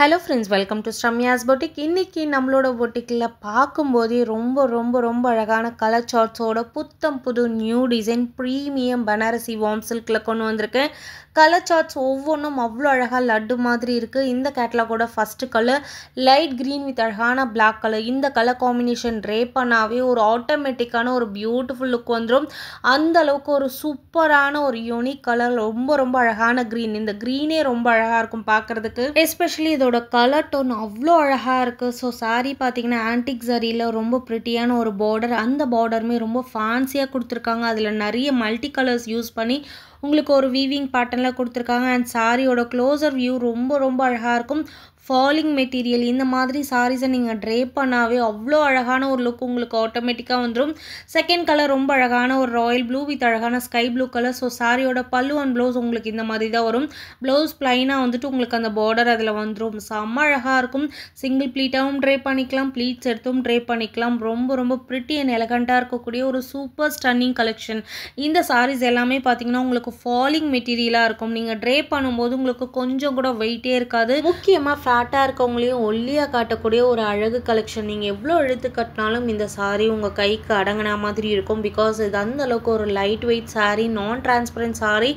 Hello friends, welcome to Sramya's boutique. இன்றைக்கி நம்மளோட பொட்டிக்கில் பார்க்கும்போதே ரொம்ப அழகான கலர் சார்ட்ஸோட புத்தம் புது new design premium Banarasi warm சில்கில் கொண்டு வந்திருக்கேன். கலர் சார்ட்ஸ் ஒவ்வொன்றும் அவ்வளோ அழகாக லட்டு மாதிரி இருக்குது. இந்த கேட்டலாகோட first colour light green with அழகான பிளாக் கலர். இந்த கலர் காம்பினேஷன் ட்ரே பண்ணாவே ஒரு ஆட்டோமேட்டிக்கான ஒரு பியூட்டிஃபுல் லுக் வந்துடும். அந்த அளவுக்கு ஒரு சூப்பரான ஒரு யூனிக் கலர், ரொம்ப அழகான க்ரீன். இந்த க்ரீனே ரொம்ப அழகாக இருக்கும் பார்க்குறதுக்கு. எஸ்பெஷலி இதோட கலர் டோன் அவ்வளோ அழகாக இருக்குது. ஸோ சாரீ பார்த்தீங்கன்னா ஆன்டிக் சாரியில் ரொம்ப ப்ரிட்டியான ஒரு பார்டர். அந்த பார்டருமே ரொம்ப ஃபேன்சியாக கொடுத்துருக்காங்க. அதில் நிறைய மல்டி கலர்ஸ் யூஸ் பண்ணி உங்களுக்கு ஒரு வீவிங் பேட்டர்னில் கொடுத்துருக்காங்க. அண்ட் சாரியோட க்ளோசர் வியூ ரொம்ப அழகாக இருக்கும். ஃபாலிங் மெட்டீரியல் இந்த மாதிரி சாரீஸை நீங்கள் ட்ரே பண்ணாவே அவ்வளோ அழகான ஒரு லுக் உங்களுக்கு ஆட்டோமேட்டிக்காக வந்துடும். செகண்ட் கலர் ரொம்ப அழகான ஒரு ராயல் ப்ளூ வித் அழகான ஸ்கை ப்ளூ கலர். ஸோ சாரியோட பல்லு அண்ட் ப்ளவுஸ் உங்களுக்கு இந்த மாதிரி தான் வரும். ப்ளவுஸ் ப்ளைனாக வந்துட்டு உங்களுக்கு அந்த பார்டர் அதில் வந்துடும். செம்ம அழகாக இருக்கும். சிங்கிள் ப்ளீட்டாகவும் ட்ரே பண்ணிக்கலாம், ப்ளீட்ஸ் எடுத்தும் ட்ரே பண்ணிக்கலாம். ரொம்ப ப்ரிட்டி அண்ட் எலகண்ட்டாக இருக்கக்கூடிய ஒரு சூப்பர் ஸ்டன்னிங் கலெக்ஷன். இந்த சாரீஸ் எல்லாமே பார்த்தீங்கன்னா உங்களுக்கு ஃபாலிங் மெட்டீரியலாக இருக்கும். நீங்கள் ட்ரே பண்ணும்போது உங்களுக்கு கொஞ்சம் கூட வெயிட்டே இருக்காது. முக்கியமாக ஃபேட்டாக இருக்கவங்களையும் ஒல்லியாக காட்டக்கூடிய ஒரு அழகு கலெக்ஷன். நீங்கள் எவ்வளோ இழுத்து கட்டினாலும் இந்த சாரீ உங்கள் கைக்கு அடங்கின மாதிரி இருக்கும். பிகாஸ் இது அந்த அளவுக்கு ஒரு லைட் வெயிட் சாரீ, நான் டிரான்ஸ்பரண்ட் சாரீ.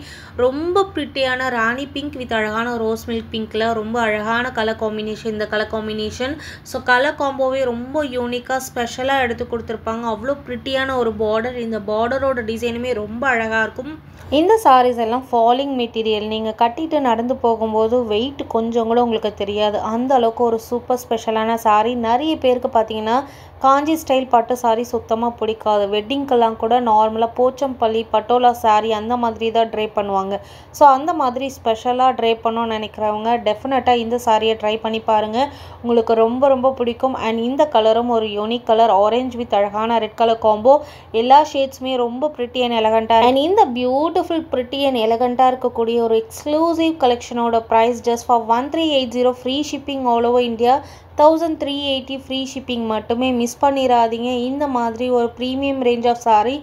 ரொம்ப ப்ரிட்டியான ராணி பிங்க் வித் அழகான ரோஸ் மில்க் பிங்க்கில் ரொம்ப அழகான கலர் காம்பினேஷன். இந்த கலர் காம்பினேஷன் ஸோ கலர் காம்போவே ரொம்ப யூனிக்காக ஸ்பெஷலாக எடுத்து கொடுத்துருப்பாங்க. அவ்வளோ ப்ரிட்டியான ஒரு பார்டர். இந்த பார்டரோட டிசைனுமே ரொம்ப அழகாக இருக்கும். இந்த சாரீஸ் எல்லாம் ஃபாலிங் மெட்டீரியல். நீங்கள் கட்டிட்டு நடந்து போகும்போது வெயிட் கொஞ்சம் கூட உங்களுக்கு தெரியாது. அந்த அளவுக்கு ஒரு சூப்பர் ஸ்பெஷலான சாரீ. நிறைய பேருக்கு பார்த்தீங்கன்னா காஞ்சி ஸ்டைல் பட்டு சாரீ சுத்தமாக பிடிக்காது. வெட்டிங்கெல்லாம் கூட நார்மலாக போச்சம்பள்ளி பட்டோலா சாரீ அந்த மாதிரி தான் ட்ரை பண்ணுவாங்க. ஸோ அந்த மாதிரி ஸ்பெஷலாக ட்ரை பண்ணணும்னு நினைக்கிறவங்க டெஃபினட்டாக இந்த சாரியை ட்ரை பண்ணி பாருங்கள். உங்களுக்கு ரொம்ப பிடிக்கும். அண்ட் இந்த கலரும் ஒரு யூனிக் கலர், ஆரஞ்சு வித் அழகான ரெட் கலர் காம்போ. எல்லா ஷேட்ஸுமே ரொம்ப ப்ரிட்டி அண்ட் எலகண்ட்டாக. அண்ட் இந்த பியூட்டிஃபுல் ப்ரிட்டி அண்ட் எலகண்ட்டாக இருக்கக்கூடிய ஒரு எக்ஸ்க்ளூசிவ் கலெக்ஷனோட price just for 1380 free shipping all over India. 1380 free shipping மட்டுமே. மிஸ் பண்ணிடாதீங்க. இந்த மாதிரி ஒரு ப்ரீமியம் ரேஞ்ச் ஆஃப் சாரீ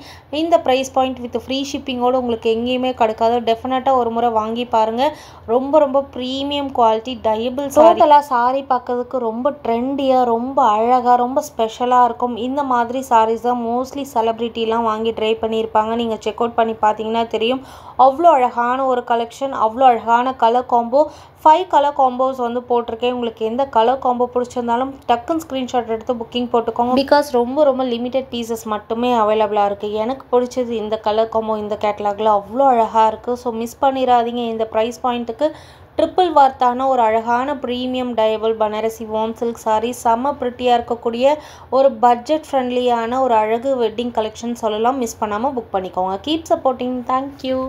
இந்த ப்ரைஸ் பாயிண்ட் வித் ஃப்ரீ ஷிப்பிங்கோடு உங்களுக்கு எங்கேயுமே கிடைக்காது. டெஃபினட்டாக ஒரு முறை வாங்கி பாருங்கள். ரொம்ப ப்ரீமியம் குவாலிட்டி டயபிள் டோட்டலாக சாரீ பார்க்கறதுக்கு ரொம்ப ட்ரெண்டியாக, ரொம்ப அழகாக, ரொம்ப ஸ்பெஷலாக இருக்கும். இந்த மாதிரி சாரீஸ் தான் மோஸ்ட்லி செலிப்ரிட்டிலாம் வாங்கி ட்ரை பண்ணியிருப்பாங்க. நீங்கள் செக் அவுட் பண்ணி பார்த்தீங்கன்னா தெரியும். அவ்வளோ அழகான ஒரு கலெக்ஷன், அவ்வளோ அழகான கலர் காம்போ. 5 கலர் காம்போஸ் வந்து போட்டிருக்கேன். உங்களுக்கு எந்த கலர் காம்போ பிடிச்சிருந்தாலும் டக்குன்னு ஸ்க்ரீன்ஷாட் எடுத்து புக்கிங் போட்டுக்கோங்க. பிகாஸ் ரொம்ப லிமிட்டட் பீசஸ் மட்டுமே அவைலபிளாக இருக்குது. எனக்கு பிடிச்சது இந்த கலர் காம்போ. இந்த கேட்டலாகில் அவ்வளோ அழகாக இருக்குது. ஸோ மிஸ் பண்ணிடாதீங்க. இந்த ப்ரைஸ் பாயிண்ட்டுக்கு ட்ரிப்பிள் வார்த்தான ஒரு அழகான ப்ரீமியம் டயபிள் பனாரசி வார்ம் சில்க் சாரீ. செம்ம ப்ரிட்டியாக இருக்கக்கூடிய ஒரு பட்ஜெட் ஃப்ரெண்ட்லியான ஒரு அழகு வெட்டிங் கலெக்ஷன் சொல்லலாம். மிஸ் பண்ணாமல் புக் பண்ணிக்கோங்க. Keep supporting. தேங்க்யூ.